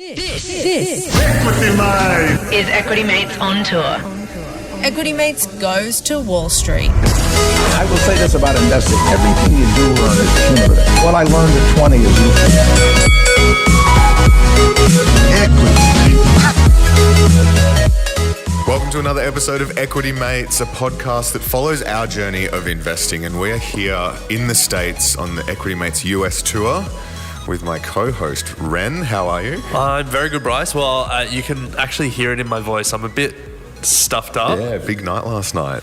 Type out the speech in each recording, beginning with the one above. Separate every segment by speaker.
Speaker 1: This is Equity Mates on tour.
Speaker 2: Equity Mates goes to Wall Street.
Speaker 3: I will say this about investing. Everything you do learn is cumulative. What I learned at 20 is
Speaker 4: useful. Welcome to another episode of Equity Mates, a podcast that follows our journey of investing. And we are here in the States on the Equity Mates US tour with my co-host, Ren. How are you?
Speaker 5: I'm very good, Bryce. Well, you can actually hear it in my voice. I'm a bit stuffed up.
Speaker 4: Yeah, big night last night.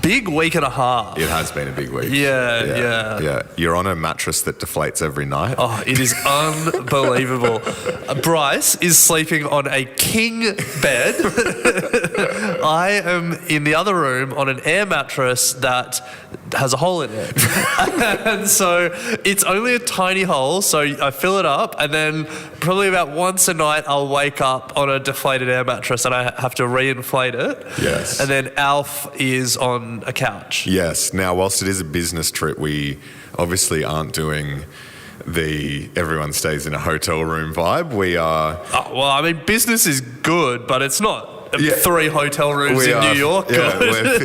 Speaker 5: Big week and a half.
Speaker 4: It has been a big week.
Speaker 5: Yeah.
Speaker 4: You're on a mattress that deflates every night.
Speaker 5: Oh, it is unbelievable. Bryce is sleeping on a king bed. I am in the other room on an air mattress that has a hole in it. And so it's only a tiny hole, so I fill it up, and then probably about once a night I'll wake up on a deflated air mattress and I have to reinflate it.
Speaker 4: Yes.
Speaker 5: And then Alf is on a couch.
Speaker 4: Yes. Now, whilst it is a business trip, we obviously aren't doing the everyone stays in a hotel room vibe. We are...
Speaker 5: well, I mean, business is good, but it's not 3 hotel rooms in New York.
Speaker 4: Yeah, we're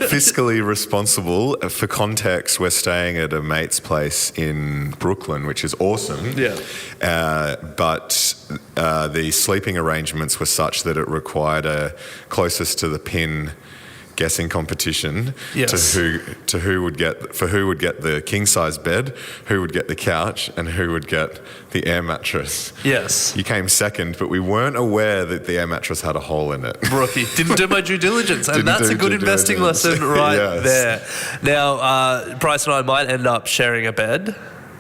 Speaker 4: fiscally responsible. For context, we're staying at a mate's place in Brooklyn, which is awesome.
Speaker 5: Yeah.
Speaker 4: But the sleeping arrangements were such that it required a closest to the pin guessing competition.
Speaker 5: Yes.
Speaker 4: to who would get the king size bed, who would get the couch, and who would get the air mattress.
Speaker 5: Yes.
Speaker 4: You came second, but we weren't aware that the air mattress had a hole in it.
Speaker 5: Rookie. Didn't do my due diligence, and that's a good investing lesson right there. Now, Bryce and I might end up sharing a bed.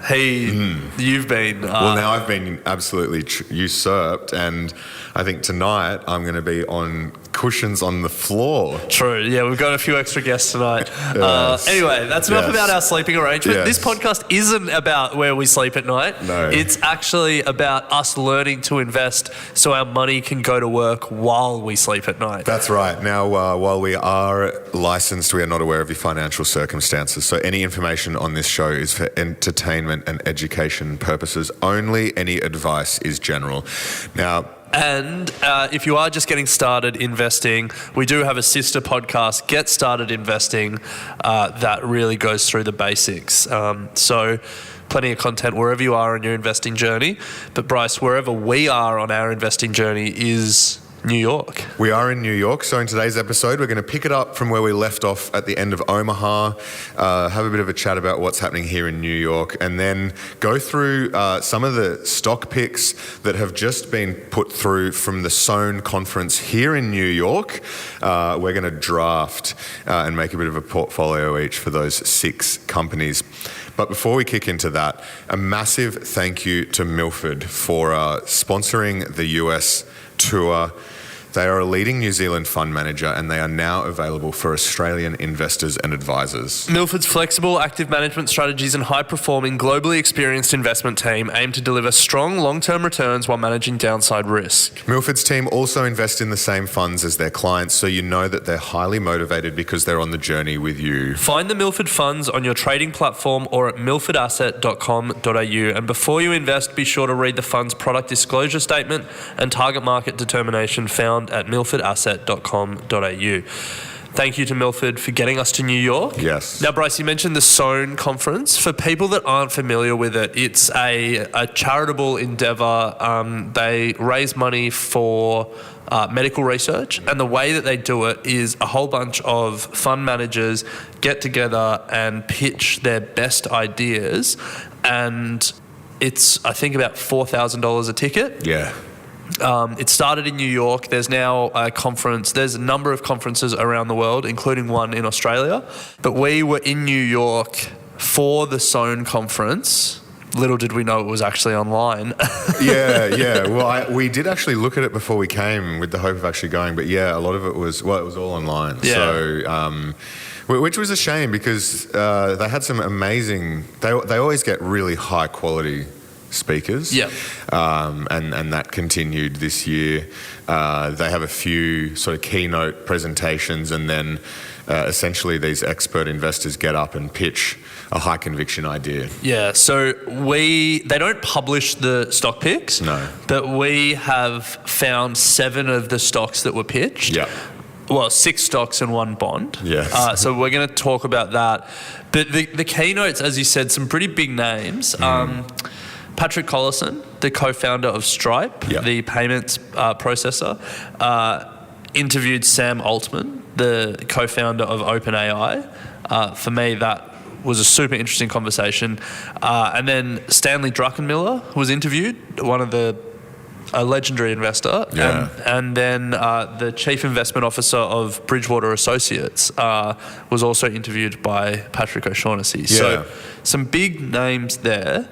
Speaker 5: You've been...
Speaker 4: well, now I've been absolutely usurped, and I think tonight I'm going to be on cushions on the floor.
Speaker 5: True. Yeah, we've got a few extra guests tonight.
Speaker 4: Yes.
Speaker 5: Anyway, that's enough about our sleeping arrangement.
Speaker 4: Yes.
Speaker 5: This podcast isn't about where we sleep at night.
Speaker 4: No.
Speaker 5: It's actually about us learning to invest so our money can go to work while we sleep at night.
Speaker 4: That's right. Now, while we are licensed, we are not aware of your financial circumstances. So any information on this show is for entertainment and education purposes only. Any advice is general. Now...
Speaker 5: And if you are just getting started investing, we do have a sister podcast, Get Started Investing, that really goes through the basics. So plenty of content wherever you are on your investing journey. But Bryce, wherever we are on our investing journey is New York.
Speaker 4: We are in New York. So in today's episode, we're going to pick it up from where we left off at the end of Omaha, have a bit of a chat about what's happening here in New York, and then go through some of the stock picks that have just been put through from the SOHN conference here in New York. We're going to draft and make a bit of a portfolio each for those 6 companies. But before we kick into that, a massive thank you to Milford for sponsoring the US tour. They are a leading New Zealand fund manager, and they are now available for Australian investors and advisors.
Speaker 5: Milford's flexible, active management strategies and high-performing, globally experienced investment team aim to deliver strong long-term returns while managing downside risk.
Speaker 4: Milford's team also invest in the same funds as their clients, so you know that they're highly motivated because they're on the journey with you.
Speaker 5: Find the Milford funds on your trading platform or at milfordasset.com.au. And before you invest, be sure to read the fund's product disclosure statement and target market determination found at milfordasset.com.au. Thank you to Milford for getting us to New York.
Speaker 4: Yes.
Speaker 5: Now, Bryce, you mentioned the SOHN conference. For people that aren't familiar with it, it's a charitable endeavour. They raise money for medical research, and the way that they do it is a whole bunch of fund managers get together and pitch their best ideas, and it's, I think, about $4,000 a ticket.
Speaker 4: Yeah.
Speaker 5: It started in New York. There's now a conference. There's a number of conferences around the world, including one in Australia. But we were in New York for the SOHN conference. Little did we know it was actually online.
Speaker 4: Yeah. Well, we did actually look at it before we came with the hope of actually going. But yeah, a lot of it was all online.
Speaker 5: Yeah.
Speaker 4: So, which was a shame because they had some amazing... They always get really high quality speakers.
Speaker 5: Yeah.
Speaker 4: And that continued this year. They have a few sort of keynote presentations, and then essentially these expert investors get up and pitch a high conviction idea.
Speaker 5: Yeah, so they don't publish the stock picks.
Speaker 4: No.
Speaker 5: But we have found 7 of the stocks that were pitched.
Speaker 4: Yeah.
Speaker 5: Well, 6 stocks and 1 bond.
Speaker 4: Yes.
Speaker 5: So we're going to talk about that. But the keynotes, as you said, some pretty big names. Patrick Collison, the co-founder of Stripe, the payments processor, interviewed Sam Altman, the co-founder of OpenAI. For me, that was a super interesting conversation. And then Stanley Druckenmiller was interviewed, a legendary investor, and then the chief investment officer of Bridgewater Associates was also interviewed by Patrick O'Shaughnessy.
Speaker 4: Yeah.
Speaker 5: So some big names there.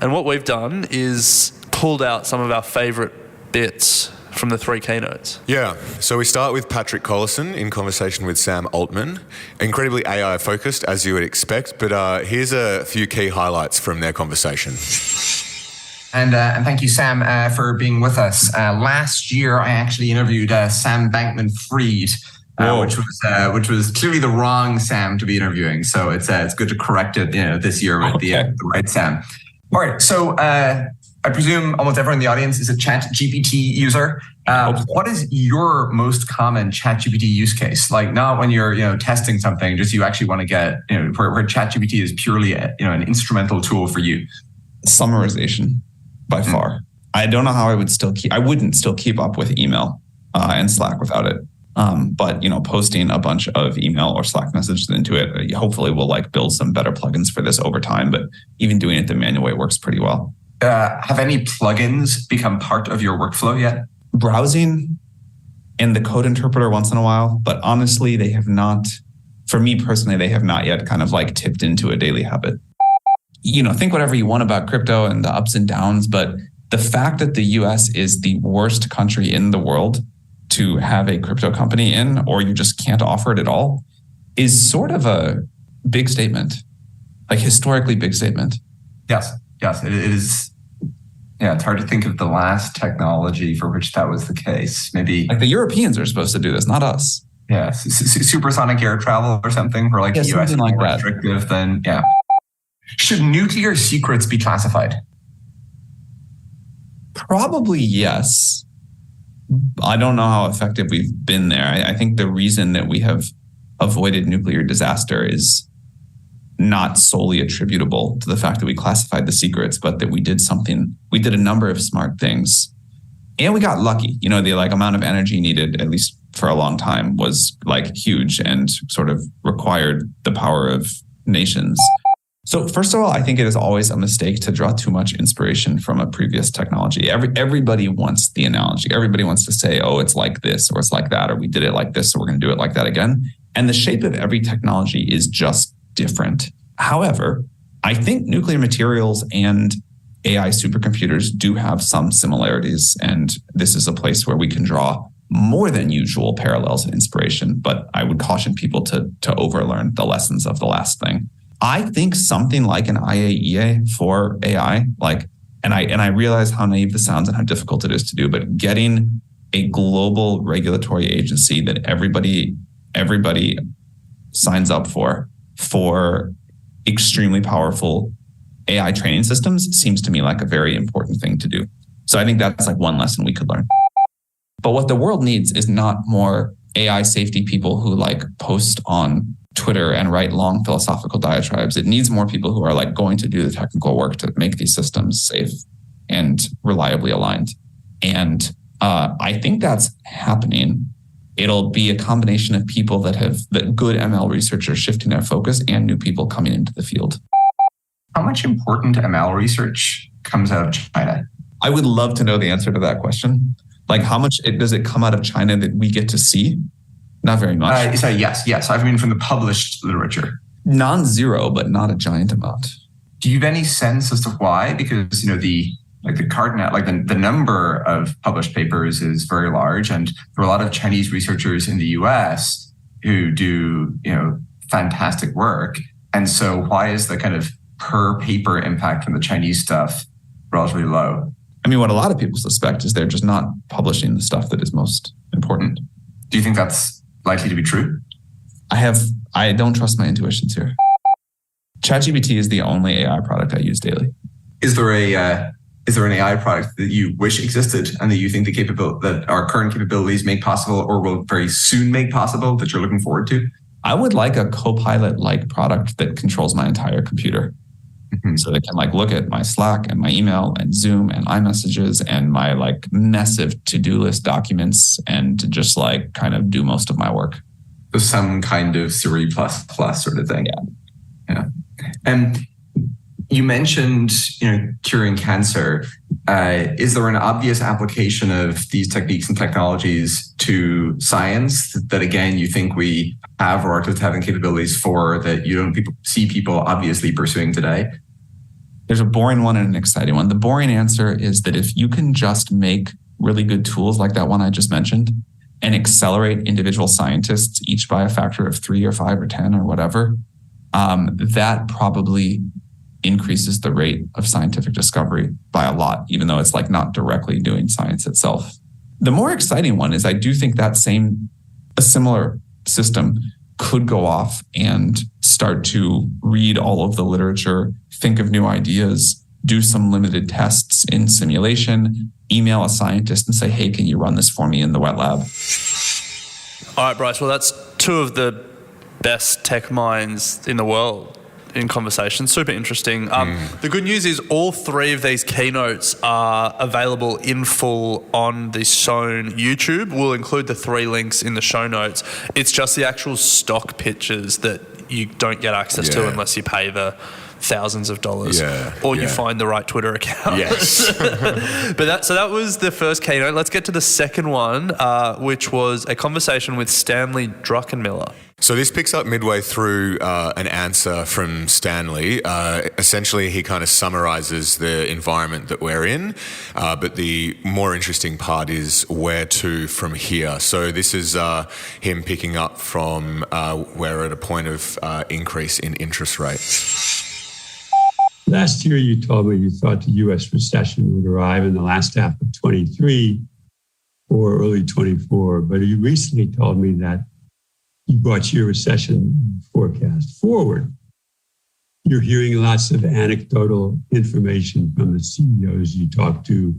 Speaker 5: And what we've done is pulled out some of our favourite bits from the 3 keynotes.
Speaker 4: Yeah, so we start with Patrick Collison in conversation with Sam Altman. Incredibly AI focused, as you would expect, but here's a few key highlights from their conversation.
Speaker 6: And thank you, Sam, for being with us. Last year, I actually interviewed Sam Bankman-Fried, which was clearly the wrong Sam to be interviewing. So it's good to correct it, this year with the right Sam. All right, so I presume almost everyone in the audience is a ChatGPT user. What is your most common ChatGPT use case? Like, not when you're testing something, just you actually want to get where ChatGPT is purely an instrumental tool for you.
Speaker 7: Summarization. By far. I don't know how I wouldn't still keep up with email and Slack without it. But posting a bunch of email or Slack messages into it, hopefully we'll build some better plugins for this over time. But even doing it the manual way works pretty well.
Speaker 6: Have any plugins become part of your workflow yet?
Speaker 7: Browsing and the code interpreter once in a while, but honestly, they have not, for me personally, they have not yet kind of tipped into a daily habit. Think whatever you want about crypto and the ups and downs, but the fact that the US is the worst country in the world to have a crypto company in, or you just can't offer it at all, is sort of a big statement, historically big statement.
Speaker 6: Yes, it is. Yeah, it's hard to think of the last technology for which that was the case. Maybe
Speaker 7: the Europeans are supposed to do this, not us.
Speaker 6: Yeah, supersonic air travel or something, where the US is more restrictive than, Should nuclear secrets be classified?
Speaker 7: Probably yes. I don't know how effective we've been there. I think the reason that we have avoided nuclear disaster is not solely attributable to the fact that we classified the secrets, but that we did a number of smart things. And we got lucky. The amount of energy needed, at least for a long time, was huge and sort of required the power of nations. So first of all, I think it is always a mistake to draw too much inspiration from a previous technology. Everybody wants the analogy. Everybody wants to say, oh, it's like this, or it's like that, or we did it like this, so we're going to do it like that again. And the shape of every technology is just different. However, I think nuclear materials and AI supercomputers do have some similarities. And this is a place where we can draw more than usual parallels and inspiration. But I would caution people to overlearn the lessons of the last thing. I think something like an IAEA for AI, and I realize how naive this sounds and how difficult it is to do, but getting a global regulatory agency that everybody signs up for extremely powerful AI training systems seems to me like a very important thing to do. So I think that's one lesson we could learn. But what the world needs is not more AI safety people who post on Twitter and write long philosophical diatribes. It needs more people who are going to do the technical work to make these systems safe and reliably aligned. And I think that's happening. It'll be a combination of people that good ML researchers shifting their focus and new people coming into the field.
Speaker 6: How much important ML research comes out of China?
Speaker 7: I would love to know the answer to that question. How much does it come out of China that we get to see? Not very much.
Speaker 6: Yes. I mean, from the published literature.
Speaker 7: Non-zero, but not a giant amount.
Speaker 6: Do you have any sense as to why? Because, the cardinal, the number of published papers is very large. And there are a lot of Chinese researchers in the US who do, fantastic work. And so why is the kind of per paper impact from the Chinese stuff relatively low?
Speaker 7: I mean, what a lot of people suspect is they're just not publishing the stuff that is most important.
Speaker 6: Do you think that's likely to be true?
Speaker 7: I don't trust my intuitions here. ChatGPT is the only AI product I use daily.
Speaker 6: Is there an AI product that you wish existed and that you think that our current capabilities make possible or will very soon make possible that you're looking forward to?
Speaker 7: I would like a Copilot-like product that controls my entire computer. Mm-hmm. So they can look at my Slack and my email and Zoom and iMessages and my massive to-do list documents and to just kind of do most of my work.
Speaker 6: So some kind of Siri plus sort of thing. Yeah. And you mentioned, curing cancer. Is there an obvious application of these techniques and technologies to science that again, you think we have or are just having capabilities for that you don't see people obviously pursuing today?
Speaker 7: There's a boring one and an exciting one. The boring answer is that if you can just make really good tools like that one I just mentioned and accelerate individual scientists each by a factor of 3 or 5 or 10 or whatever, that probably increases the rate of scientific discovery by a lot, even though it's not directly doing science itself. The more exciting one is I do think that a similar system could go off and start to read all of the literature, think of new ideas, do some limited tests in simulation, email a scientist and say, hey, can you run this for me in the wet lab?
Speaker 5: All right, Bryce. Well, that's 2 of the best tech minds in the world in conversation. Super interesting. The good news is all 3 of these keynotes are available in full on the SOHN YouTube. We'll include the 3 links in the show notes. It's just the actual stock pitches that you don't get access to unless you pay the thousands of dollars or you find the right Twitter account.
Speaker 4: Yes.
Speaker 5: But that was the first keynote. Let's get to the second one, which was a conversation with Stanley Druckenmiller.
Speaker 4: So this picks up midway through an answer from Stanley. Essentially, he kind of summarizes the environment that we're in, but the more interesting part is where to from here. So this is him picking up from we're at a point of increase in interest rates.
Speaker 8: Last year, you told me you thought the U.S. recession would arrive in the last half of 23 or early 24, but you recently told me that you brought your recession forecast forward. You're hearing lots of anecdotal information from the CEOs you talk to,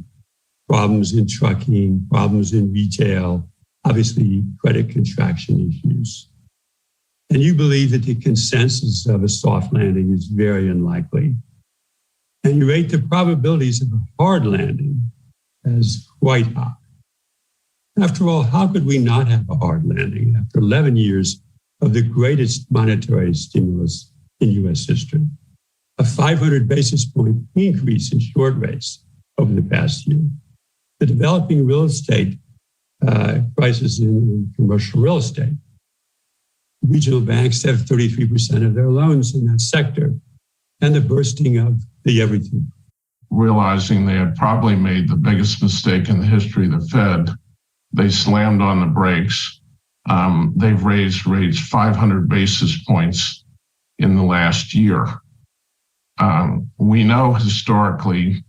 Speaker 8: problems in trucking, problems in retail, obviously credit contraction issues. And you believe that the consensus of a soft landing is very unlikely. And you rate the probabilities of a hard landing as quite high. After all, how could we not have a hard landing after 11 years of the greatest monetary stimulus in U.S. history? A 500 basis point increase in short rates over the past year. The developing real estate crisis in commercial real estate. Regional banks have 33% of their loans in that sector. And the bursting of the everything.
Speaker 9: Realizing they had probably made the biggest mistake in the history of the Fed, they slammed on the brakes. They've raised rates 500 basis points in the last year. We know historically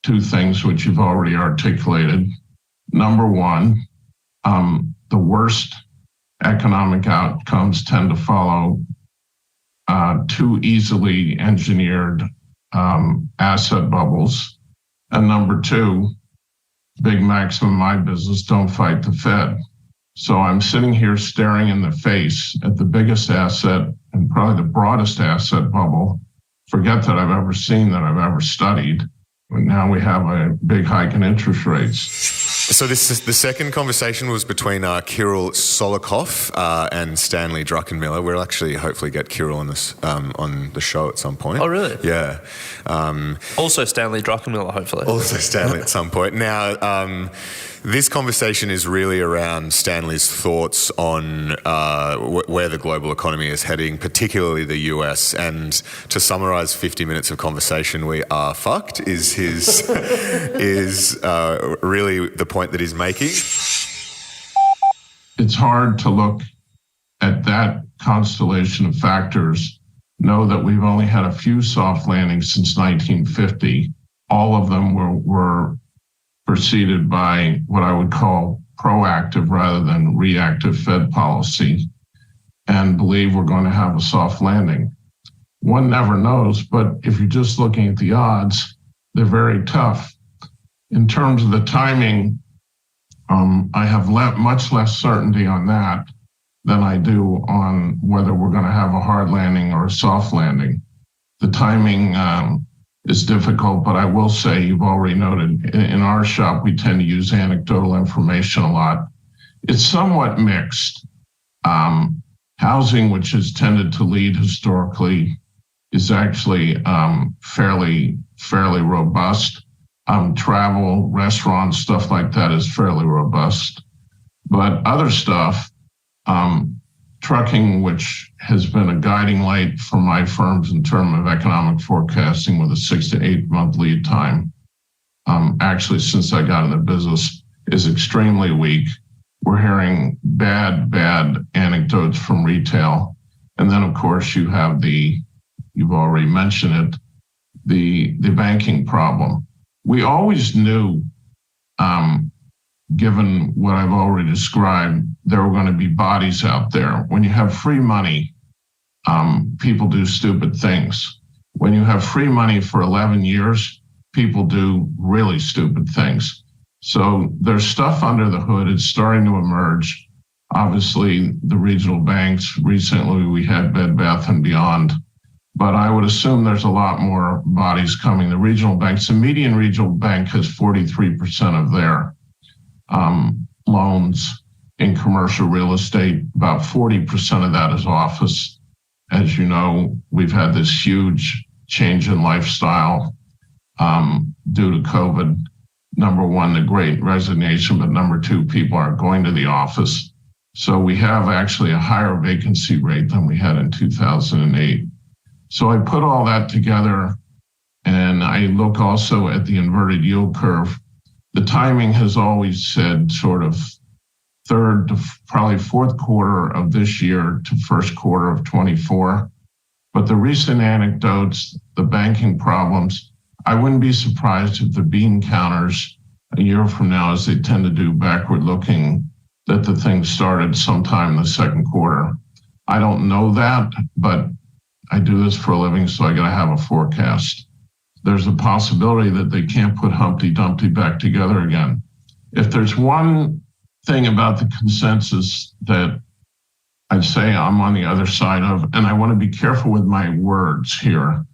Speaker 9: 2 things which you've already articulated. Number one, the worst economic outcomes tend to follow too easily engineered asset bubbles. And number 2, big maxim in my business, don't fight the Fed. So I'm sitting here staring in the face at the biggest asset and probably the broadest asset bubble, forget that I've ever seen, that I've ever studied. But now we have a big hike in interest rates.
Speaker 4: So the second conversation was between Kirill Solikov and Stanley Druckenmiller. We'll actually hopefully get Kirill on the show at some point.
Speaker 5: Oh, really?
Speaker 4: Yeah.
Speaker 5: Also Stanley Druckenmiller, hopefully.
Speaker 4: Also Stanley at some point. Now, this conversation is really around Stanley's thoughts on where the global economy is heading, particularly the US. And to summarize 50 minutes of conversation, we are fucked, is really the point that he's making.
Speaker 9: It's hard to look at that constellation of factors, know that we've only had a few soft landings since 1950. All of them were preceded by what I would call proactive rather than reactive Fed policy, and believe we're going to have a soft landing. one never knows. But if you're just looking at the odds, they're very tough. In terms of the timing, I have much less certainty on that than I do on whether we're going to have a hard landing or a soft landing. The timing is difficult, but I will say, you've already noted, in our shop, we tend to use anecdotal information a lot. It's somewhat mixed. Housing, which has tended to lead historically, is actually fairly robust. Travel, restaurants, stuff like that is fairly robust. But other stuff, trucking, which has been a guiding light for my firms in terms of economic forecasting with a 6 to 8 month lead time, actually, since I got in the business, is extremely weak. We're hearing bad anecdotes from retail. And then, of course, you have you've already mentioned it, the banking problem. We always knew, given what I've already described, there were going to be bodies out there. When you have free money, people do stupid things. When you have free money for 11 years, people do really stupid things. So there's stuff under the hood. It's starting to emerge. Obviously, the regional banks, recently we had Bed Bath & Beyond, but I would assume there's a lot more bodies coming. The regional banks, the median regional bank has 43% of their loans in commercial real estate. About 40% of that is office. As you know, we've had this huge change in lifestyle due to COVID. Number one, the great resignation, but number two, people aren't going to the office. So we have actually a higher vacancy rate than we had in 2008. So I put all that together, and I look also at the inverted yield curve. The timing has always said sort of third to probably fourth quarter of this year to first quarter of 24. But the recent anecdotes, the banking problems, I wouldn't be surprised if the bean counters a year from now, as they tend to do backward looking, that the thing started sometime in the second quarter. I don't know that, but I do this for a living, so I got to have a forecast. There's a possibility that they can't put Humpty Dumpty back together again. If there's one thing about the consensus that I'd say I'm on the other side of, and I want to be careful with my words here,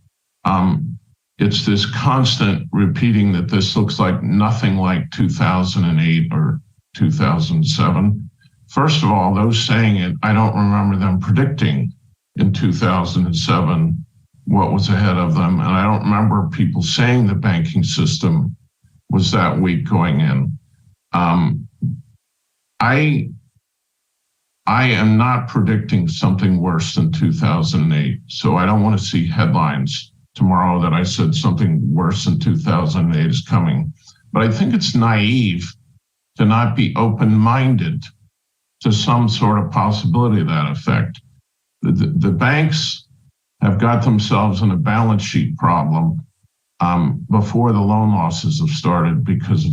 Speaker 9: it's this constant repeating that this looks like nothing like 2008 or 2007. First of all, those saying it, I don't remember them predicting in 2007 what was ahead of them. And I don't remember people saying the banking system was that weak going in. I am not predicting something worse than 2008. So I don't want to see headlines tomorrow that I said something worse than 2008 is coming. But I think it's naive to not be open-minded to some sort of possibility of that effect. The banks have got themselves in a balance sheet problem before the loan losses have started because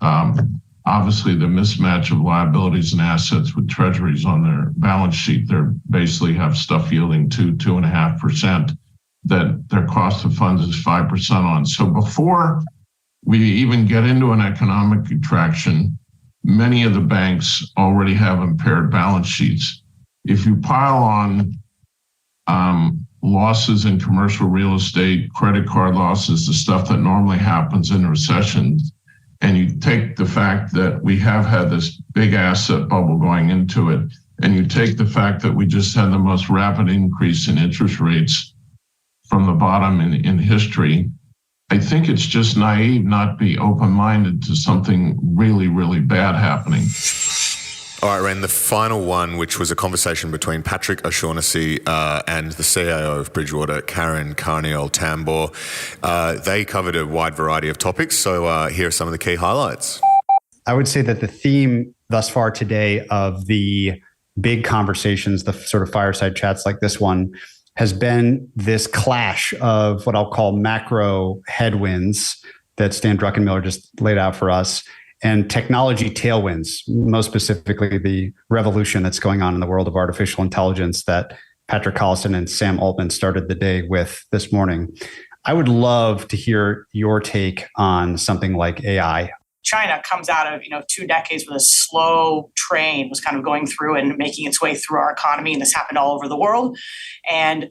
Speaker 9: of obviously the mismatch of liabilities and assets with treasuries on their balance sheet. They basically have stuff yielding 2.5% that their cost of funds is 5% on. So before we even get into an economic contraction, many of the banks already have impaired balance sheets. If you pile on losses in commercial real estate, credit card losses, the stuff that normally happens in recessions, and you take the fact that we have had this big asset bubble going into it, and you take the fact that we just had the most rapid increase in interest rates from the bottom in history, I think it's just naive not to be open-minded to something really, really bad happening.
Speaker 4: All right, Ren, the final one, which was a conversation between Patrick O'Shaughnessy and the CIO of Bridgewater, Karen Carniol-Tambor. They covered a wide variety of topics, so here are some of the key highlights.
Speaker 10: I would say that the theme thus far today of the big conversations, the sort of fireside chats like this one, has been this clash of what I'll call macro headwinds that Stan Druckenmiller just laid out for us, and technology tailwinds, most specifically the revolution that's going on in the world of artificial intelligence that Patrick Collison and Sam Altman started the day with this morning. I would love to hear your take on something like AI.
Speaker 11: China comes out of 2 decades with a slow train was kind of going through and making its way through our economy, and this happened all over the world. And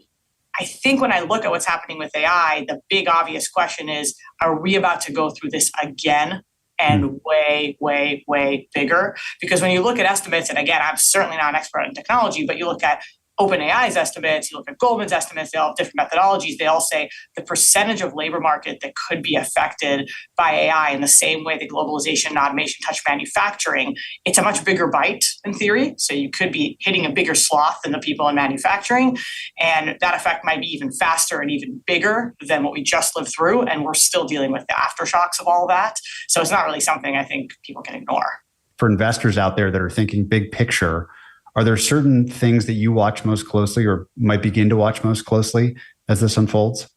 Speaker 11: I think when I look at what's happening with AI, the big obvious question is, are we about to go through this again? And way, way, way bigger? Because when you look at estimates, and again, I'm certainly not an expert in technology, but you look at OpenAI's estimates, you look at Goldman's estimates, they all have different methodologies. They all say the percentage of labor market that could be affected by AI in the same way that globalization and automation touch manufacturing, it's a much bigger bite in theory. So you could be hitting a bigger swath than the people in manufacturing. And that effect might be even faster and even bigger than what we just lived through. And we're still dealing with the aftershocks of all of that. So it's not really something I think people can ignore.
Speaker 10: For investors out there that are thinking big picture, are there certain things that you watch most closely or might begin to watch most closely as this unfolds?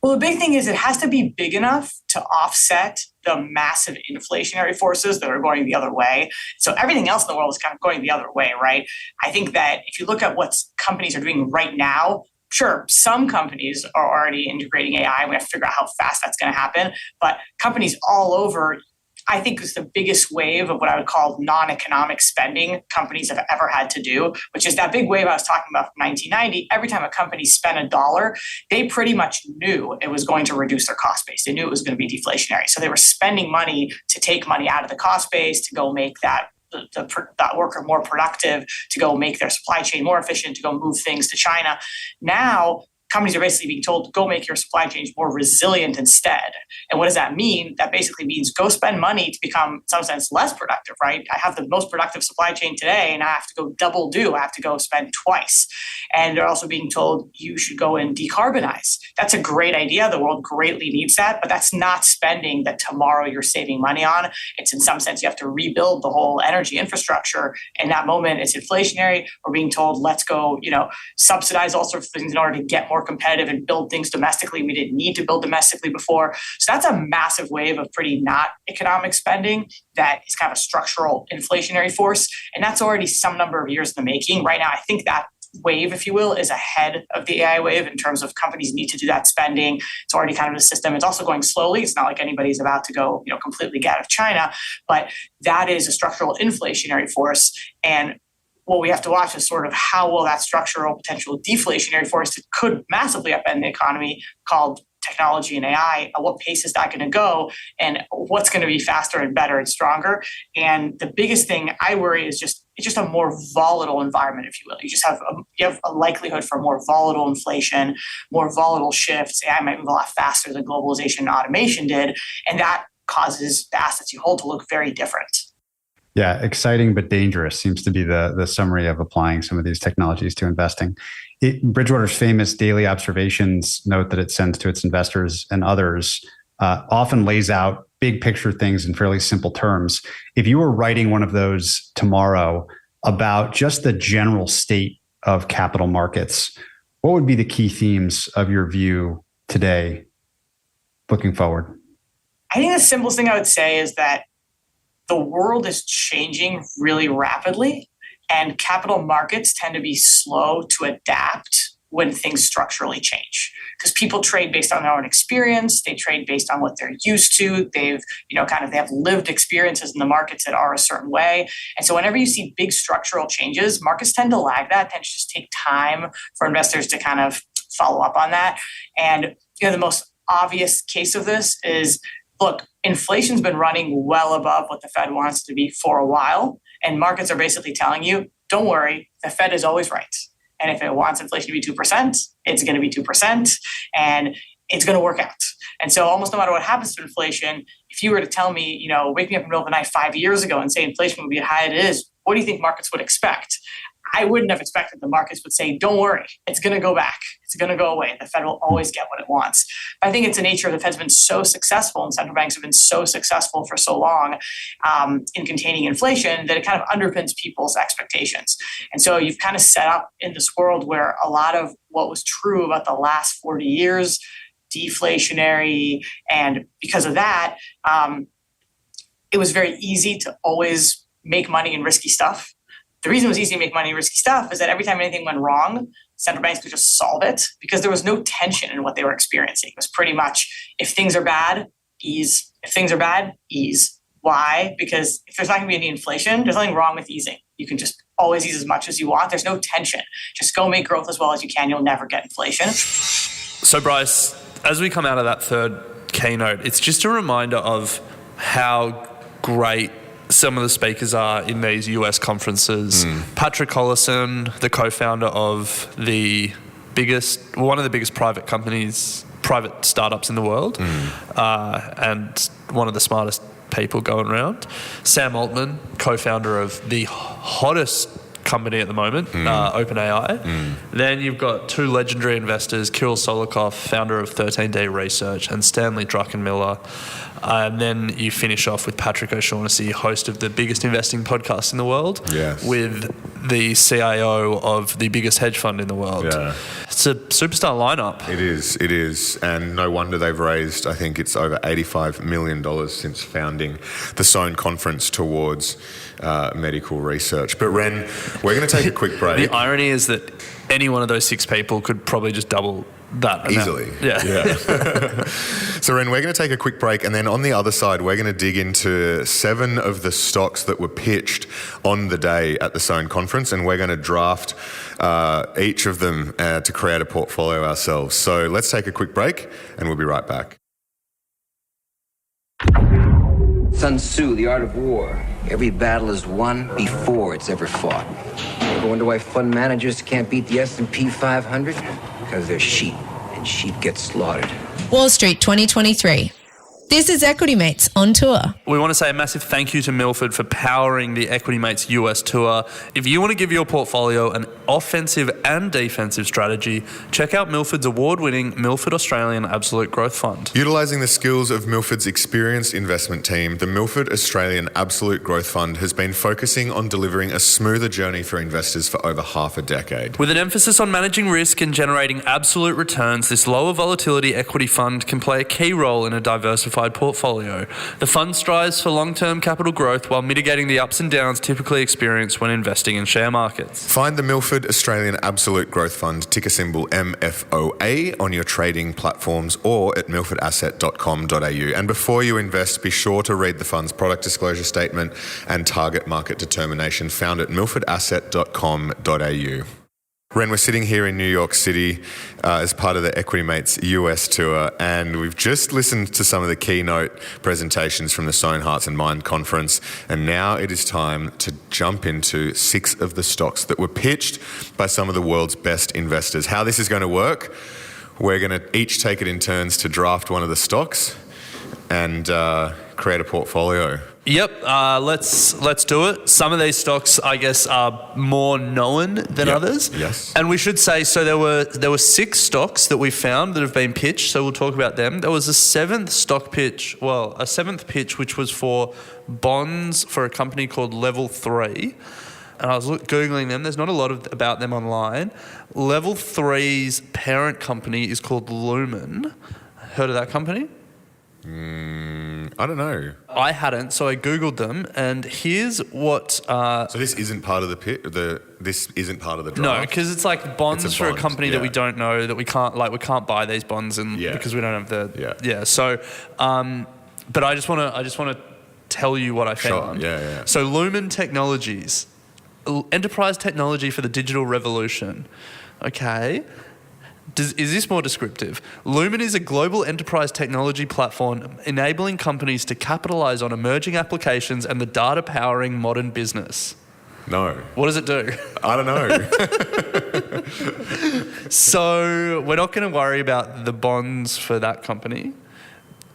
Speaker 11: Well, the big thing is it has to be big enough to offset the massive inflationary forces that are going the other way. So everything else in the world is kind of going the other way, right? I think that if you look at what companies are doing right now, sure, some companies are already integrating AI. We have to figure out how fast that's going to happen. But companies all over, I think, is the biggest wave of what I would call non-economic spending companies have ever had to do, which is that big wave I was talking about from 1990. Every time a company spent $1, they pretty much knew it was going to reduce their cost base. They knew it was going to be deflationary. So they were spending money to take money out of the cost base to go make that worker more productive, to go make their supply chain more efficient, to go move things to China. Now, companies are basically being told, go make your supply chains more resilient instead. And what does that mean? That basically means go spend money to become, in some sense, less productive, right? I have the most productive supply chain today, and I have to go double do. I have to go spend twice. And they're also being told you should go and decarbonize. That's a great idea. The world greatly needs that, but that's not spending that tomorrow you're saving money on. It's in some sense, you have to rebuild the whole energy infrastructure. In that moment, it's inflationary. We're being told, let's go, subsidize all sorts of things in order to get more competitive and build things domestically we didn't need to build domestically before. So that's a massive wave of pretty not economic spending that is kind of a structural inflationary force. And that's already some number of years in the making. Right now, I think that wave, if you will, is ahead of the AI wave in terms of companies need to do that spending. It's already kind of a system. It's also going slowly. It's not like anybody's about to go, completely get out of China, but that is a structural inflationary force. And what we have to watch is sort of how will that structural potential deflationary force that could massively upend the economy called technology and AI, at what pace is that going to go, and what's going to be faster and better and stronger. And the biggest thing I worry is it's just a more volatile environment, if you will. You have a likelihood for more volatile inflation, more volatile shifts. AI might move a lot faster than globalization and automation did, and that causes the assets you hold to look very different.
Speaker 10: Yeah, exciting but dangerous seems to be the summary of applying some of these technologies to investing. Bridgewater's famous daily observations note that it sends to its investors and others often lays out big picture things in fairly simple terms. If you were writing one of those tomorrow about just the general state of capital markets, what would be the key themes of your view today, looking forward?
Speaker 11: I think the simplest thing I would say is that the world is changing really rapidly, and capital markets tend to be slow to adapt when things structurally change, because people trade based on their own experience. They trade based on what they're used to. They have lived experiences in the markets that are a certain way. And so whenever you see big structural changes, markets tend to lag that, tend to just take time for investors to kind of follow up on that. And the most obvious case of this is, look, inflation's been running well above what the Fed wants to be for a while. And markets are basically telling you, don't worry, the Fed is always right. And if it wants inflation to be 2%, it's going to be 2%, and it's going to work out. And so almost no matter what happens to inflation, if you were to tell me, wake me up in the middle of the night 5 years ago and say inflation would be as high as it is, what do you think markets would expect? I wouldn't have expected the markets would say, don't worry, it's going to go back. It's going to go away. The Fed will always get what it wants. But I think it's the nature of the Fed's been so successful, and central banks have been so successful for so long in containing inflation that it kind of underpins people's expectations. And so you've kind of set up in this world where a lot of what was true about the last 40 years, deflationary, and because of that, it was very easy to always make money in risky stuff. The reason it was easy to make money in risky stuff is that every time anything went wrong, central banks could just solve it because there was no tension in what they were experiencing. It was pretty much, if things are bad, ease. If things are bad, ease. Why? Because if there's not going to be any inflation, there's nothing wrong with easing. You can just always ease as much as you want. There's no tension. Just go make growth as well as you can. You'll never get inflation.
Speaker 5: So Bryce, as we come out of that third keynote, it's just a reminder of how great some of the speakers are in these US conferences. Patrick Collison, the co-founder of one of the biggest private startups in the world, and one of the smartest people going around. Sam Altman, co-founder of the hottest company at the moment, OpenAI. Then you've got two legendary investors, Kirill Solikov, founder of 13D Research, and Stanley Druckenmiller. And then you finish off with Patrick O'Shaughnessy, host of the biggest investing podcast in the world, with the CIO of the biggest hedge fund in the world. Yeah. It's a superstar lineup.
Speaker 4: It is. And no wonder they've raised, I think it's over $85 million since founding the SOHN Conference towards medical research. But Ren, we're going to take a quick break.
Speaker 5: The irony is that any one of those six people could probably just double that amount.
Speaker 4: Easily. Yeah. So Ren, we're going to take a quick break, and then on the other side, we're going to dig into 7 of the stocks that were pitched on the day at the SOHN Conference, and we're going to draft each of them to create a portfolio ourselves. So let's take a quick break, and we'll be right back.
Speaker 12: Sun Tzu, The Art of War. Every battle is won before it's ever fought. Ever wonder why fund managers can't beat the S&P 500? Because they're sheep, and sheep get slaughtered.
Speaker 2: Wall Street 2023. This is Equity Mates on tour.
Speaker 5: We want to say a massive thank you to Milford for powering the Equity Mates US tour. If you want to give your portfolio an offensive and defensive strategy, check out Milford's award-winning Milford Australian Absolute Growth Fund.
Speaker 4: Utilising the skills of Milford's experienced investment team, the Milford Australian Absolute Growth Fund has been focusing on delivering a smoother journey for investors for over half a decade.
Speaker 5: With an emphasis on managing risk and generating absolute returns, this lower volatility equity fund can play a key role in a diversified portfolio. The fund strives for long-term capital growth while mitigating the ups and downs typically experienced when investing in share markets.
Speaker 4: Find the Milford Australian Absolute Growth Fund, ticker symbol MFOA, on your trading platforms or at milfordasset.com.au. And before you invest, be sure to read the fund's product disclosure statement and target market determination found at milfordasset.com.au. Ren, we're sitting here in New York City as part of the Equity Mates US tour, and we've just listened to some of the keynote presentations from the SOHN Hearts and Mind conference, and now it is time to jump into 6 of the stocks that were pitched by some of the world's best investors. How this is going to work, we're going to each take it in turns to draft one of the stocks and create a portfolio.
Speaker 5: Yep, let's do it. Some of these stocks, I guess, are more known than others.
Speaker 4: Yes.
Speaker 5: And we should say, so there were 6 stocks that we found that have been pitched, so we'll talk about them. There was a 7th pitch, which was for bonds for a company called Level 3. And I was Googling them. There's not a lot about them online. Level 3's parent company is called Lumen. Heard of that company?
Speaker 4: I don't know.
Speaker 5: I hadn't, so I Googled them, and here's what...
Speaker 4: so this isn't part of the pit. This isn't part of the draft?
Speaker 5: No, because it's like bonds for a company that we don't know, that we can't buy these bonds because we don't have the... Yeah. So, but I just want to tell you what I found.
Speaker 4: Sure. Yeah.
Speaker 5: So Lumen Technologies, enterprise technology for the digital revolution. Okay. Is this more descriptive? Lumen is a global enterprise technology platform enabling companies to capitalize on emerging applications and the data powering modern business.
Speaker 4: No.
Speaker 5: What does it do?
Speaker 4: I don't know.
Speaker 5: So we're not going to worry about the bonds for that company.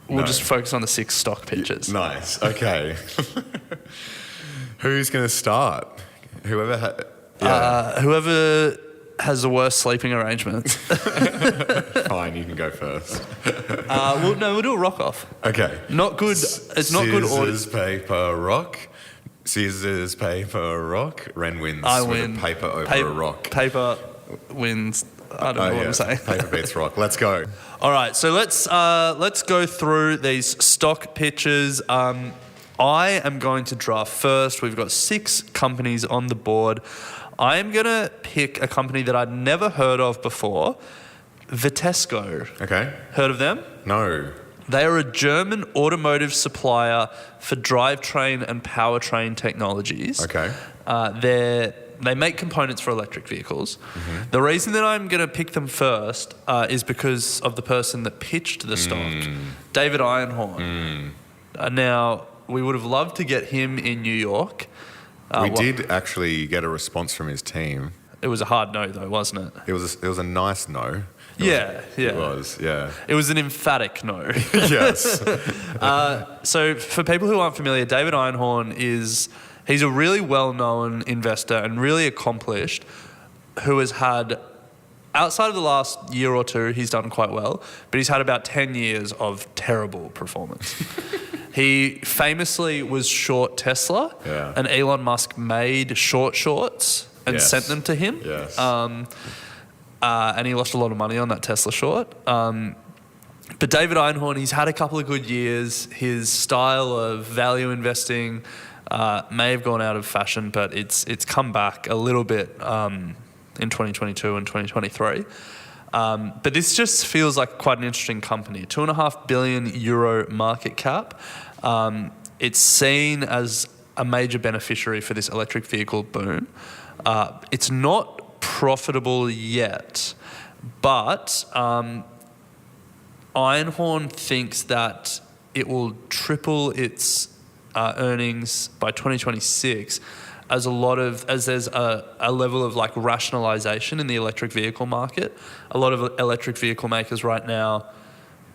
Speaker 5: We'll just focus on the 6 stock pitches.
Speaker 4: Nice. Okay. Who's going to start? Whoever
Speaker 5: has the worst sleeping arrangements.
Speaker 4: Fine, you can go first.
Speaker 5: We'll do a rock off.
Speaker 4: Okay.
Speaker 5: Not good. It's not good order.
Speaker 4: Scissors, paper, rock. Scissors, paper, rock. Ren wins.
Speaker 5: I
Speaker 4: with
Speaker 5: win.
Speaker 4: A paper over a rock.
Speaker 5: Paper wins. I don't know what I'm saying.
Speaker 4: Paper beats rock. Let's go.
Speaker 5: All right. So let's go through these stock pitches. I am going to draft first. We've got 6 companies on the board. I am going to pick a company that I'd never heard of before, Vitesco.
Speaker 4: Okay.
Speaker 5: Heard of them?
Speaker 4: No.
Speaker 5: They are a German automotive supplier for drivetrain and powertrain technologies.
Speaker 4: Okay.
Speaker 5: They make components for electric vehicles. Mm-hmm. The reason that I'm going to pick them first is because of the person that pitched the stock, David Einhorn. Now, we would have loved to get him in New York.
Speaker 4: We did actually get a response from his team.
Speaker 5: It was a hard no, though, wasn't it?
Speaker 4: It was a nice no.
Speaker 5: It was an emphatic no.
Speaker 4: Yes.
Speaker 5: So for people who aren't familiar, David Einhorn he's a really well-known investor and really accomplished who has had, outside of the last year or two, he's done quite well, but he's had about 10 years of terrible performance. He famously was short Tesla, and Elon Musk made shorts and sent them to him.
Speaker 4: Yes.
Speaker 5: And he lost a lot of money on that Tesla short. But David Einhorn, he's had a couple of good years. His style of value investing may have gone out of fashion, but it's come back a little bit in 2022 and 2023. But this just feels like quite an interesting company. 2.5 billion euro market cap. It's seen as a major beneficiary for this electric vehicle boom. It's not profitable yet, but Einhorn thinks that it will triple its earnings by 2026 as there's a level of like rationalization in the electric vehicle market. A lot of electric vehicle makers right now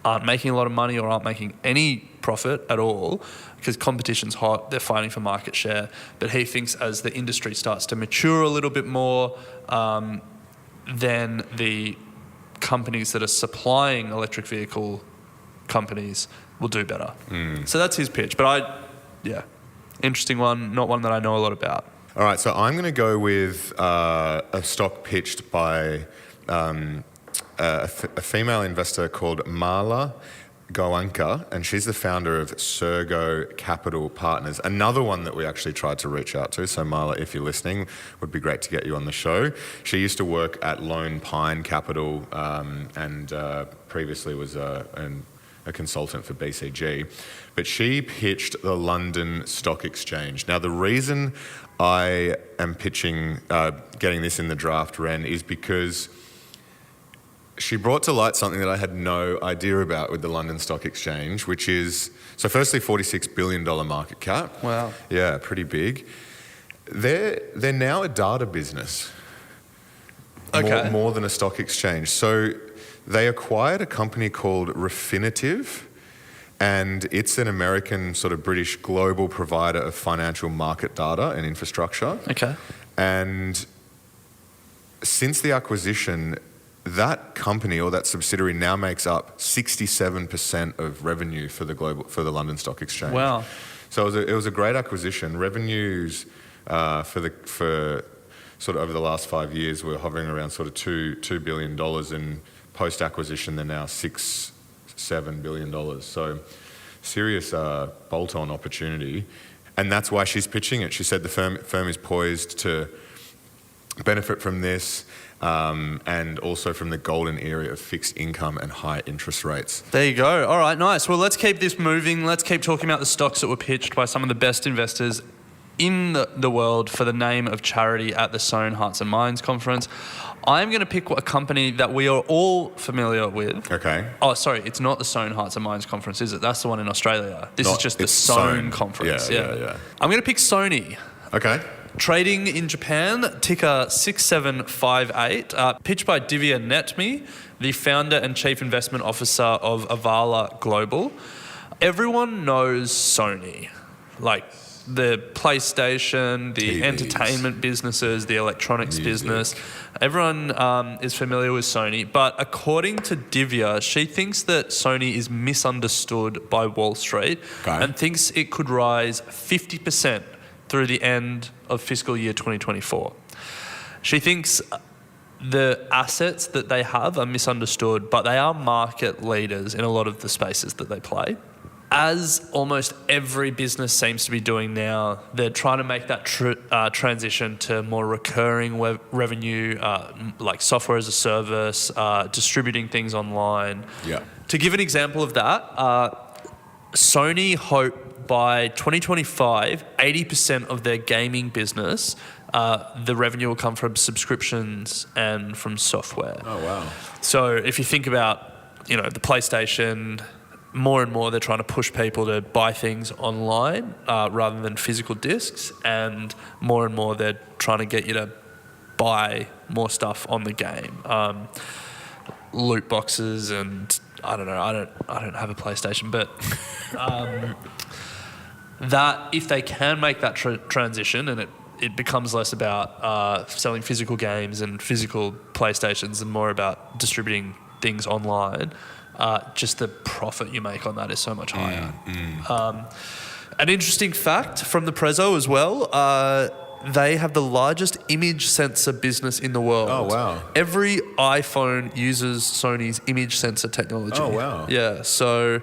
Speaker 5: aren't making a lot of money or aren't making any profit at all because competition's hot, they're fighting for market share. But he thinks as the industry starts to mature a little bit more, then the companies that are supplying electric vehicle companies will do better. So that's his pitch. But interesting one, not one that I know a lot about.
Speaker 4: All right, so I'm going to go with a stock pitched by a female investor called Marla Goanka, and she's the founder of Sergo Capital Partners, another one that we actually tried to reach out to. So Marla, if you're listening, would be great to get you on the show. She used to work at Lone Pine Capital and previously was a consultant for BCG. But she pitched the London Stock Exchange. Now, the reason I am pitching, getting this in the draft, Ren, is because she brought to light something that I had no idea about with the London Stock Exchange, which is, so firstly, $46 billion market cap.
Speaker 5: Wow.
Speaker 4: Yeah, pretty big. They're now a data business.
Speaker 5: Okay.
Speaker 4: More than a stock exchange. So they acquired a company called Refinitiv, and it's an American sort of British global provider of financial market data and infrastructure.
Speaker 5: Okay.
Speaker 4: And since the acquisition, that company or that subsidiary now makes up 67% of revenue for the London Stock Exchange.
Speaker 5: Wow.
Speaker 4: So it was a great acquisition. Revenues for sort of over the last 5 years were hovering around sort of $2 billion, and post-acquisition they're now $6-7 billion. So serious bolt-on opportunity, and that's why she's pitching it. She said the firm is poised to benefit from this, and also from the golden era of fixed income and high interest rates.
Speaker 5: There you go. All right, nice. Well, let's keep this moving. Let's keep talking about the stocks that were pitched by some of the best investors in the world for the name of charity at the SOHN Hearts and Minds Conference. I'm going to pick a company that we are all familiar with.
Speaker 4: Okay.
Speaker 5: Oh, sorry, it's not the SOHN Hearts and Minds Conference, is it? That's the one in Australia. This is just the SOHN Conference.
Speaker 4: Yeah.
Speaker 5: I'm going to pick Sony.
Speaker 4: Okay.
Speaker 5: Trading in Japan, ticker 6758, pitched by Divya Netmi, the founder and chief investment officer of Avala Global. Everyone knows Sony, like the PlayStation, the TVs, entertainment businesses, the electronics business. Everyone is familiar with Sony, but according to Divya, she thinks that Sony is misunderstood by Wall Street and thinks it could rise 50% through the end of fiscal year 2024. She thinks the assets that they have are misunderstood, but they are market leaders in a lot of the spaces that they play. as almost every business seems to be doing now, they're trying to make that transition to more recurring revenue, like software as a service, distributing things online.
Speaker 4: Yeah.
Speaker 5: To give an example of that, Sony hope by 2025, 80% of their gaming business, the revenue will come from subscriptions and from software.
Speaker 4: Oh, wow.
Speaker 5: So if you think about, the PlayStation, more and more they're trying to push people to buy things online rather than physical discs, and more they're trying to get you to buy more stuff on the game. Loot boxes and I don't know. I don't have a PlayStation, but that if they can make that transition and it becomes less about selling physical games and physical PlayStations and more about distributing things online, just the profit you make on that is so much higher. An interesting fact from the Prezzo as well, they have the largest image sensor business in the world.
Speaker 4: Oh, wow.
Speaker 5: Every iPhone uses Sony's image sensor technology.
Speaker 4: Oh, wow.
Speaker 5: Yeah, so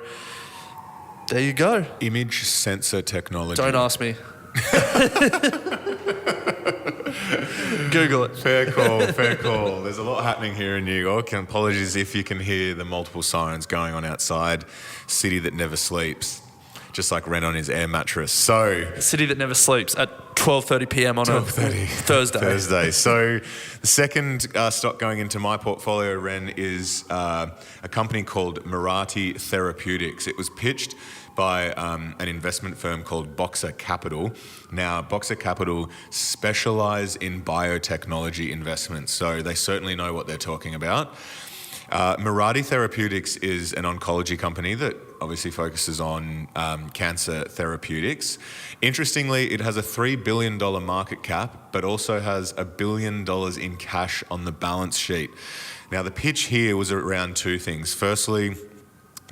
Speaker 5: there you go.
Speaker 4: Image sensor technology.
Speaker 5: Don't ask me. Google it.
Speaker 4: Fair call. There's a lot happening here in New York, and apologies if you can hear the multiple sirens going on outside. City that never sleeps, just like Ren on his air mattress. So,
Speaker 5: City that never sleeps at 12:30 p.m. on a Thursday.
Speaker 4: So the second stock going into my portfolio, Ren, is a company called Mirati Therapeutics. It was pitched by an investment firm called Boxer Capital. Now, Boxer Capital specialize in biotechnology investments, so they certainly know what they're talking about. Mirati Therapeutics is an oncology company that obviously focuses on cancer therapeutics. Interestingly, it has a $3 billion market cap, but also has $1 billion in cash on the balance sheet. Now, the pitch here was around two things. Firstly,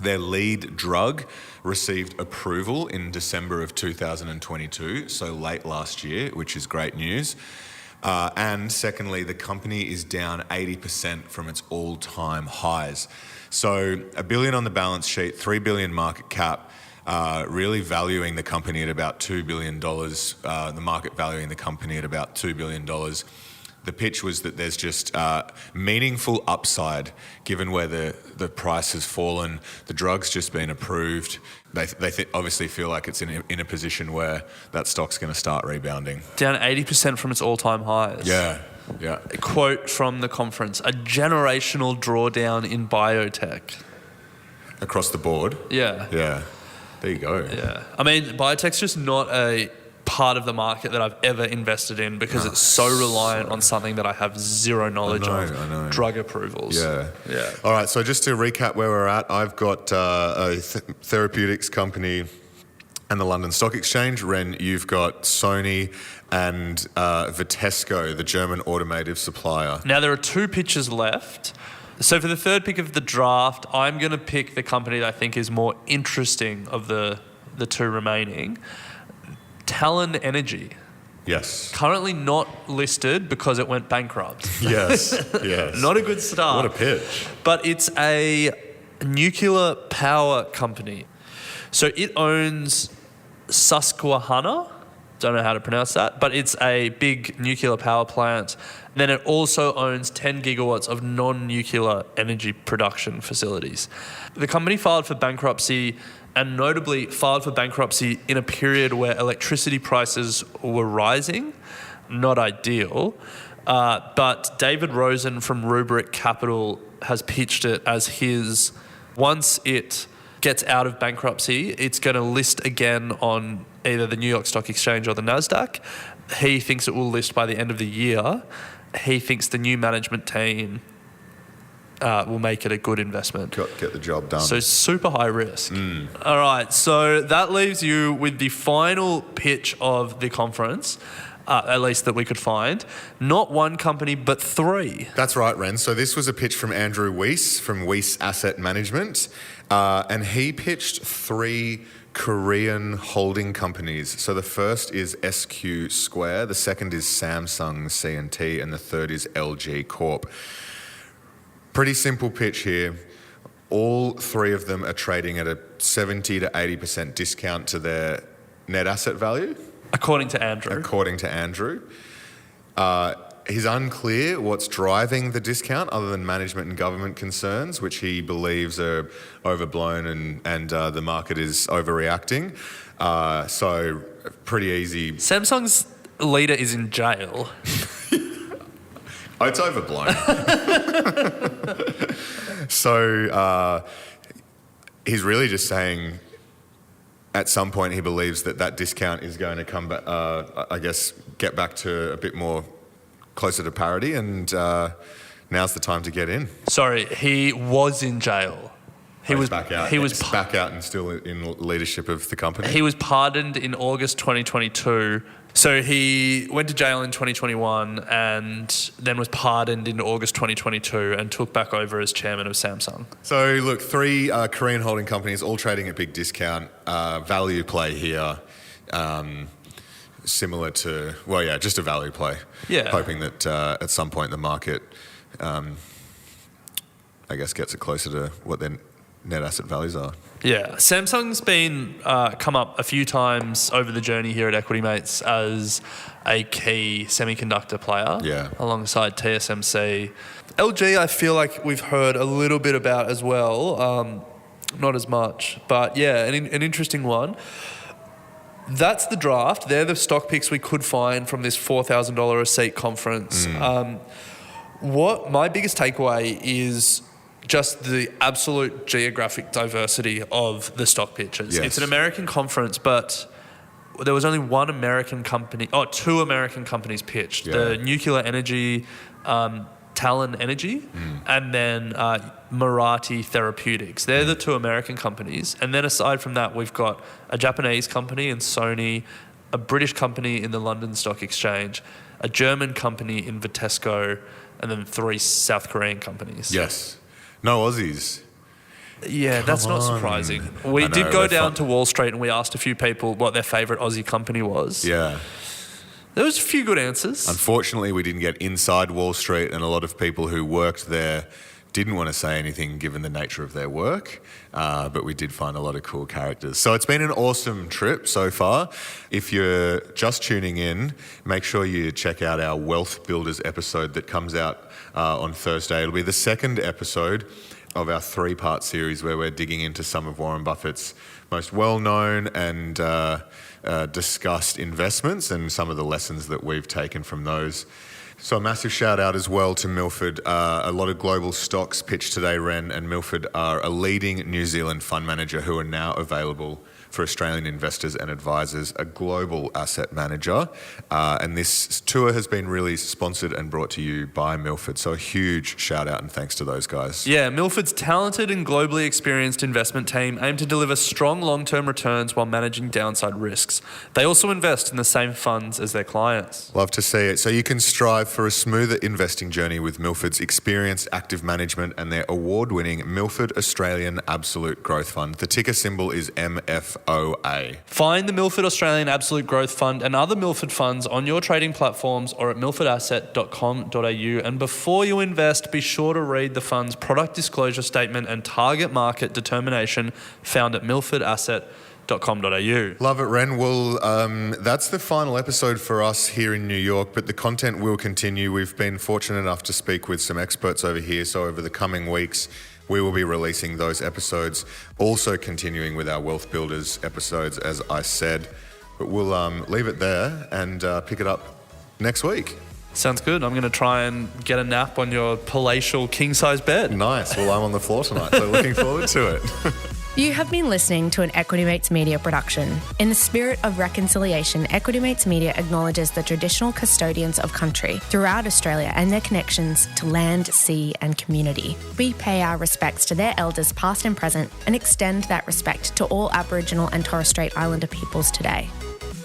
Speaker 4: their lead drug received approval in December of 2022, so late last year, which is great news. And secondly, the company is down 80% from its all-time highs. So $1 billion on the balance sheet, $3 billion market cap, really valuing the company at about $2 billion, the market valuing the company at about $2 billion. The pitch was that there's just meaningful upside given where the price has fallen. The drug's just been approved. They obviously feel like it's in a position where that stock's going to start rebounding.
Speaker 5: Down 80% from its all-time highs.
Speaker 4: Yeah.
Speaker 5: A quote from the conference, a generational drawdown in biotech.
Speaker 4: Across the board?
Speaker 5: Yeah.
Speaker 4: Yeah. There you go.
Speaker 5: Yeah. I mean, biotech's just not a part of the market that I've ever invested in because it's so reliant on something that I have zero knowledge of.
Speaker 4: I know.
Speaker 5: Drug approvals.
Speaker 4: Yeah.
Speaker 5: Yeah.
Speaker 4: All right, so just to recap where we're at, I've got a therapeutics company and the London Stock Exchange. Ren, you've got Sony and Vitesco, the German automotive supplier.
Speaker 5: Now, there are two pitches left. So for the third pick of the draft, I'm going to pick the company that I think is more interesting of the two remaining. Talon Energy.
Speaker 4: Yes.
Speaker 5: Currently not listed because it went bankrupt.
Speaker 4: Yes.
Speaker 5: Not a good start.
Speaker 4: What a pitch.
Speaker 5: But it's a nuclear power company. So it owns Susquehanna. Don't know how to pronounce that, but it's a big nuclear power plant. And then it also owns 10 gigawatts of non-nuclear energy production facilities. The company filed for bankruptcy, and notably filed for bankruptcy in a period where electricity prices were rising. Not ideal. But David Rosen from Rubric Capital has pitched it as his, once it gets out of bankruptcy, it's going to list again on either the New York Stock Exchange or the NASDAQ. He thinks it will list by the end of the year. He thinks the new management team will make it a good investment.
Speaker 4: Get the job done.
Speaker 5: So super high risk. All right, so that leaves you with the final pitch of the conference, at least that we could find. Not one company, but three.
Speaker 4: That's right, Ren. So this was a pitch from Andrew Weiss from Weiss Asset Management, and he pitched three Korean holding companies. So the first is SQ Square, the second is Samsung C&T, and the third is LG Corp. Pretty simple pitch here. All three of them are trading at a 70 to 80% discount to their net asset value.
Speaker 5: According to Andrew.
Speaker 4: He's unclear what's driving the discount other than management and government concerns, which he believes are overblown and the market is overreacting. So pretty easy.
Speaker 5: Samsung's leader is in jail.
Speaker 4: It's overblown. So he's really just saying at some point he believes that discount is going to come back, get back to a bit more closer to parity, and now's the time to get in.
Speaker 5: Sorry, he was in jail. He was
Speaker 4: back out. He was back out and still in leadership of the company.
Speaker 5: He was pardoned in August 2022. So he went to jail in 2021 and then was pardoned in August 2022 and took back over as chairman of Samsung.
Speaker 4: So look, three Korean holding companies all trading at big discount. Value play here. Similar to, just a value play.
Speaker 5: Yeah.
Speaker 4: Hoping that at some point the market, gets it closer to what their net asset values are.
Speaker 5: Yeah. Samsung's been come up a few times over the journey here at Equity Mates as a key semiconductor player.
Speaker 4: Yeah.
Speaker 5: Alongside TSMC. LG, I feel like we've heard a little bit about as well. Not as much. But yeah, an interesting one. That's the draft. They're the stock picks we could find from this $4,000 a seat conference. What my biggest takeaway is just the absolute geographic diversity of the stock pitches.
Speaker 4: Yes.
Speaker 5: It's an American conference, but there was only two American companies pitched.
Speaker 4: Yeah.
Speaker 5: The nuclear energy, Talon Energy, and then Mirati Therapeutics. They're the two American companies. And then aside from that, we've got a Japanese company in Sony, a British company in the London Stock Exchange, a German company in Vitesco, and then 3 South Korean companies.
Speaker 4: Yes. No Aussies.
Speaker 5: Yeah, that's not surprising. We did go down to Wall Street and we asked a few people what their favourite Aussie company was.
Speaker 4: Yeah.
Speaker 5: There was a few good answers.
Speaker 4: Unfortunately, we didn't get inside Wall Street, and a lot of people who worked there didn't want to say anything given the nature of their work, but we did find a lot of cool characters. So it's been an awesome trip so far. If you're just tuning in, make sure you check out our Wealth Builders episode that comes out on Thursday. It'll be the second episode of our 3-part series where we're digging into some of Warren Buffett's most well-known and discussed investments and some of the lessons that we've taken from those. So a massive shout out as well to Milford. A lot of global stocks pitched today, Ren, and Milford are a leading New Zealand fund manager who are now available for Australian investors and advisors, a global asset manager. And this tour has been really sponsored and brought to you by Milford. So a huge shout out and thanks to those guys.
Speaker 5: Yeah, Milford's talented and globally experienced investment team aim to deliver strong long-term returns while managing downside risks. They also invest in the same funds as their clients.
Speaker 4: Love to see it. So you can strive for a smoother investing journey with Milford's experienced active management and their award-winning Milford Australian Absolute Growth Fund. The ticker symbol is MFOA.
Speaker 5: Find the Milford Australian Absolute Growth Fund and other Milford funds on your trading platforms or at milfordasset.com.au. And before you invest, be sure to read the fund's product disclosure statement and target market determination found at milfordasset.com.au.
Speaker 4: Love it, Ren. Well, that's the final episode for us here in New York, but the content will continue. We've been fortunate enough to speak with some experts over here, so over the coming weeks, we will be releasing those episodes, also continuing with our Wealth Builders episodes, as I said. But we'll leave it there and pick it up next week.
Speaker 5: Sounds good. I'm going to try and get a nap on your palatial king-size bed.
Speaker 4: Nice. Well, I'm on the floor tonight, so looking forward to it.
Speaker 2: You have been listening to an Equity Mates Media production. In the spirit of reconciliation, Equity Mates Media acknowledges the traditional custodians of country throughout Australia and their connections to land, sea and community. We pay our respects to their elders past and present and extend that respect to all Aboriginal and Torres Strait Islander peoples today.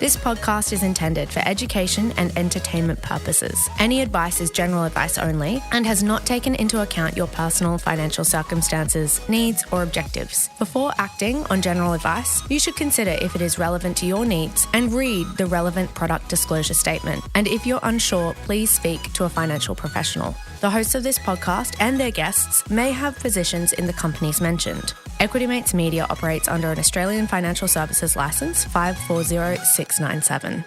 Speaker 2: This podcast is intended for education and entertainment purposes. Any advice is general advice only and has not taken into account your personal financial circumstances, needs, or objectives. Before acting on general advice, you should consider if it is relevant to your needs and read the relevant product disclosure statement. And if you're unsure, please speak to a financial professional. The hosts of this podcast and their guests may have positions in the companies mentioned. Equity Mates Media operates under an Australian Financial Services Licence 540697.